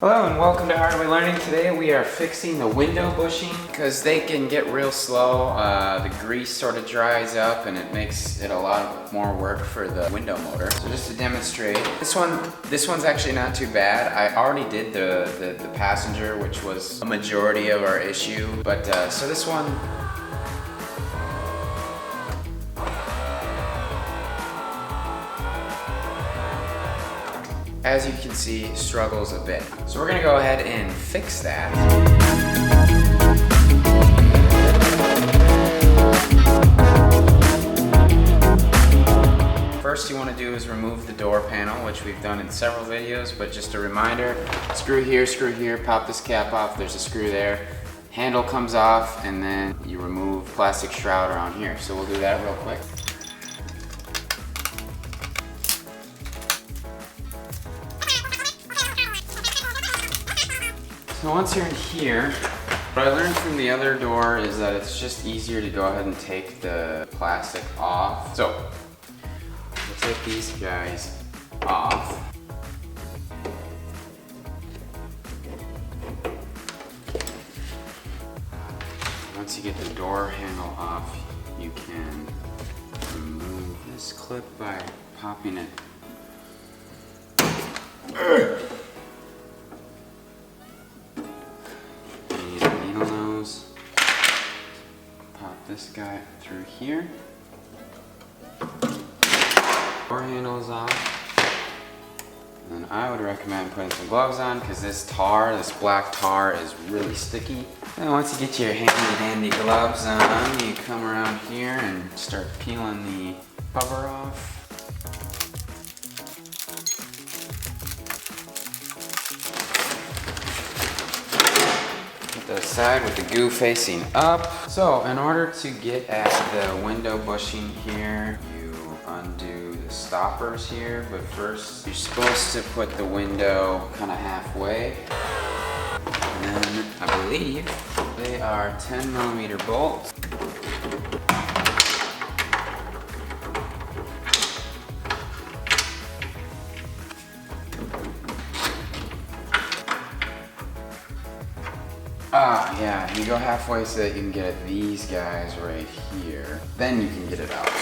Hello and welcome to Art of Learning. Today we are fixing the window bushing because they can get real slow. The grease sort of dries up and it makes it a lot more work for the window motor. So just to demonstrate, this one's actually not too bad. I already did the passenger, which was a majority of our issue. But so this one, as you can see, struggles a bit. So we're gonna go ahead and fix that. First you wanna do is remove the door panel, which we've done in several videos, but just a reminder, screw here, pop this cap off, there's a screw there. Handle comes off, and then you remove plastic shroud around here. So we'll do that real quick. So once you're in here, what I learned from the other door is that it's just easier to go ahead and take the plastic off. So we'll take these guys off. Once you get the door handle off, you can remove this clip by popping it. This guy through here. Door handle is off. And then I would recommend putting some gloves on because this black tar is really sticky. And once you get your handy dandy gloves on, you come around here and start peeling the cover off. The side with the goo facing up. So in order to get at the window bushing here, you undo the stoppers here, but first you're supposed to put the window kind of halfway. And then I believe they are 10mm bolts. Yeah, you go halfway so that you can get at these guys right here. Then you can get it out.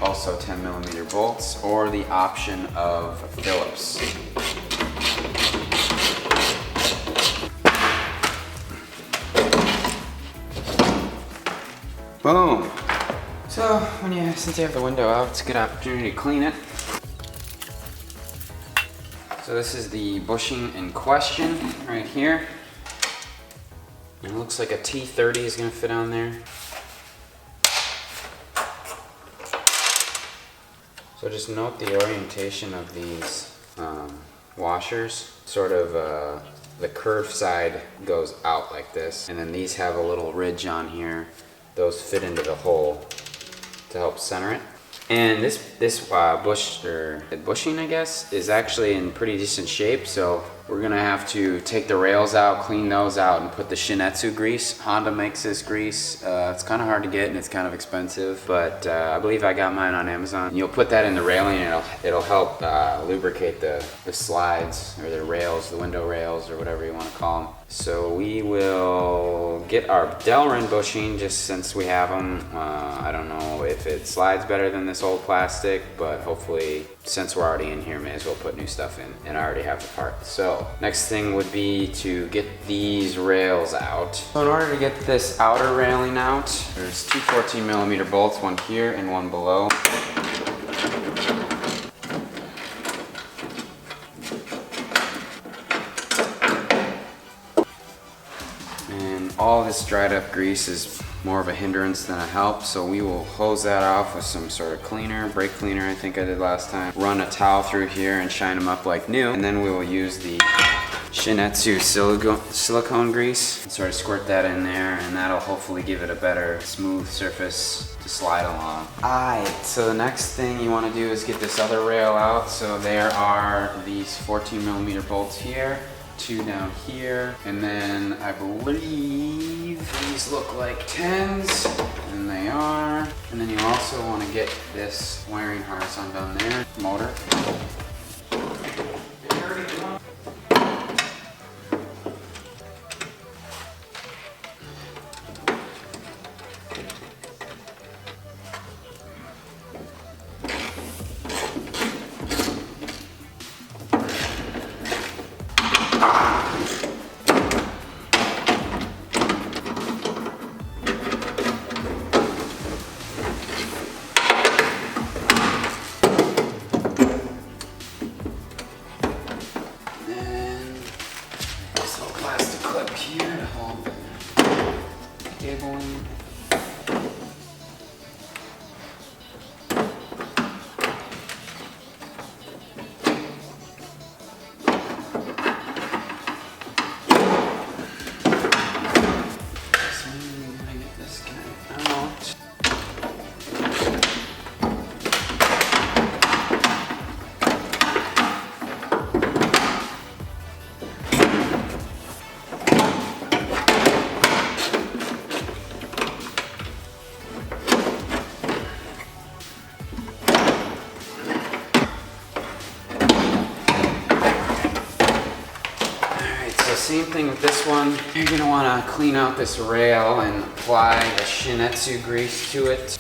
Also 10mm bolts, or the option of Phillips. Boom. So since you have the window out, it's a good opportunity to clean it. So this is the bushing in question right here. It looks like a T30 is going to fit on there. So just note the orientation of these washers. Sort of the curved side goes out like this, and then these have a little ridge on here. Those fit into the hole to help center it. And this bushing, I guess, is actually in pretty decent shape. So we're gonna have to take the rails out, clean those out, and put the Shin Etsu Grease. Honda makes this grease. It's kind of hard to get and it's kind of expensive, but I believe I got mine on Amazon. You'll put that in the railing and it'll help lubricate the slides, or the rails, the window rails, or whatever you want to call them. So we will get our Delrin bushing, just since we have them. I don't know if it slides better than this old plastic, but hopefully, since we're already in here, may as well put new stuff in, and I already have the part. So next thing would be to get these rails out. So in order to get this outer railing out, there's two 14mm bolts, one here and one below. And all this dried up grease is more of a hindrance than a help, so we will hose that off with some sort of cleaner, brake cleaner I think I did last time. Run a towel through here and shine them up like new, and then we will use the Shin Etsu silicone grease and sort of squirt that in there, and that'll hopefully give it a better smooth surface to slide along. Alright, so the next thing you want to do is get this other rail out. So there are these 14mm bolts here, two down here, and then I believe these look like 10s, and they are. And then you also want to get this wiring harness undone there, motor. up here to hold the cable in. Same thing with this one. You're gonna wanna clean out this rail and apply the Shin Etsu Grease to it.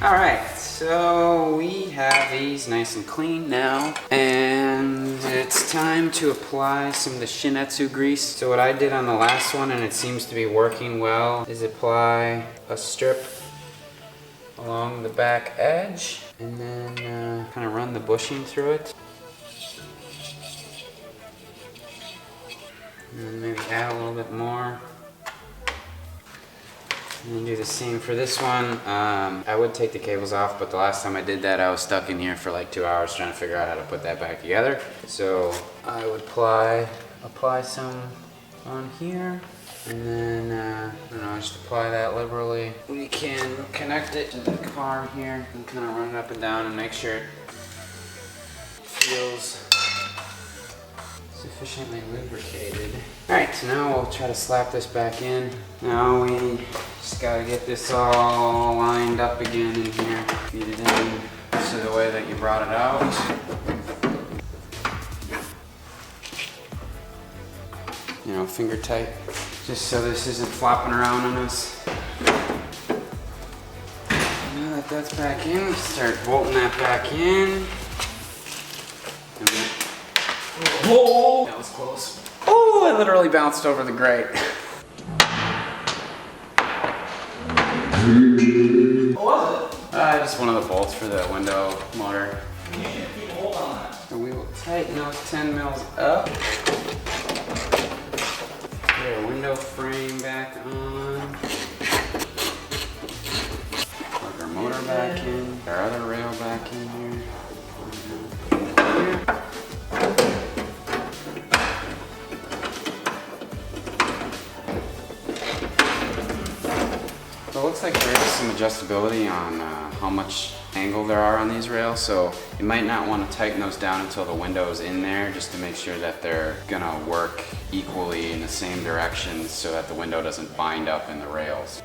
All right, so we have these nice and clean now, and it's time to apply some of the Shin Etsu Grease. So what I did on the last one, and it seems to be working well, is apply a strip along the back edge, and then kind of run the bushing through it. And then maybe add a little bit more. And then do the same for this one. I would take the cables off, but the last time I did that, I was stuck in here for like 2 hours trying to figure out how to put that back together. So I would apply some on here, and then I don't know, just apply that liberally. We can connect it to the car here and kind of run it up and down and make sure it feels sufficiently lubricated. Alright, so now we'll try to slap this back in. Now we just gotta get this all lined up again in here. Feed it in to the way that you brought it out. You know, finger tight, just so this isn't flopping around on us. Now that that's back in, start bolting that back in. Oh, that was close. Oh, I literally bounced over the grate. What was it? Just one of the bolts for the window motor. You should keep a hold on that. So we will tighten those 10 mils up. Get our window frame back on. Plug our motor back in. Our other rail back in here. So it looks like there is some adjustability on how much angle there are on these rails, so you might not want to tighten those down until the window's in there, just to make sure that they're gonna work equally in the same direction so that the window doesn't bind up in the rails.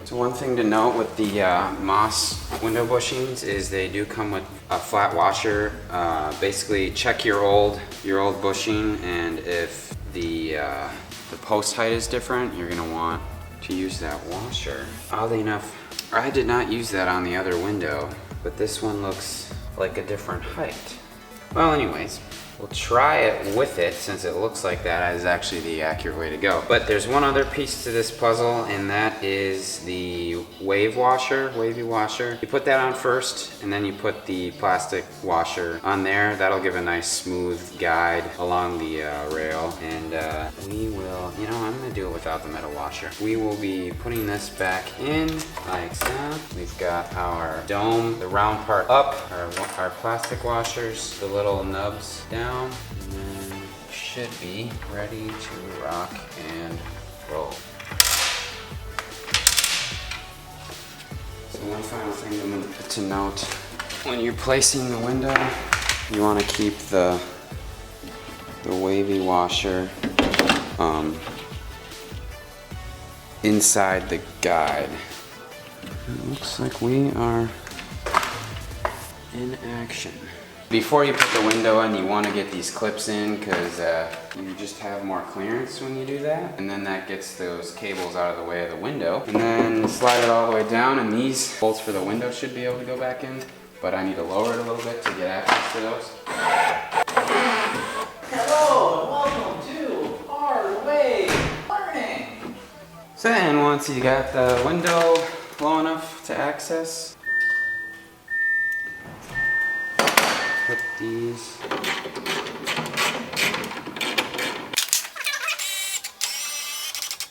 So one thing to note with the Moss window bushings is they do come with a flat washer. Basically check your old bushing, and if the post height is different, you're gonna want to use that washer. Oddly enough, I did not use that on the other window, but this one looks like a different height. Well, anyways, we'll try it with it, since it looks like that is actually the accurate way to go. But there's one other piece to this puzzle, and that is the wavy washer. You put that on first, and then you put the plastic washer on there. That'll give a nice smooth guide along the rail. And we will, you know, I'm gonna do it without the metal washer. We will be putting this back in like that. We've got our dome, the round part up, our plastic washers, the little nubs down. And then should be ready to rock and roll. So one final thing to note, when you're placing the window, you want to keep the wavy washer inside the guide. It looks like we are in action. Before you put the window in, you want to get these clips in, because you just have more clearance when you do that. And then that gets those cables out of the way of the window. And then slide it all the way down, and these bolts for the window should be able to go back in. But I need to lower it a little bit to get access to those. Hello, and welcome to our way of learning. So then once you got the window low enough to access. Put these.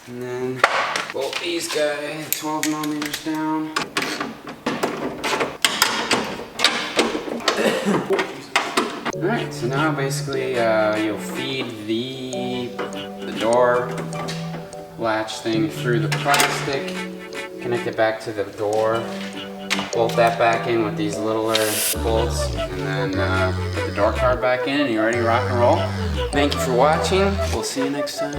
And then bolt these guys 12 millimeters down. Alright, so now basically you'll feed the door latch thing through the plastic, connect it back to the door, bolt that back in with these littler bolts, and then put the door card back in and you're ready to rock and roll. Thank you for watching. We'll see you next time.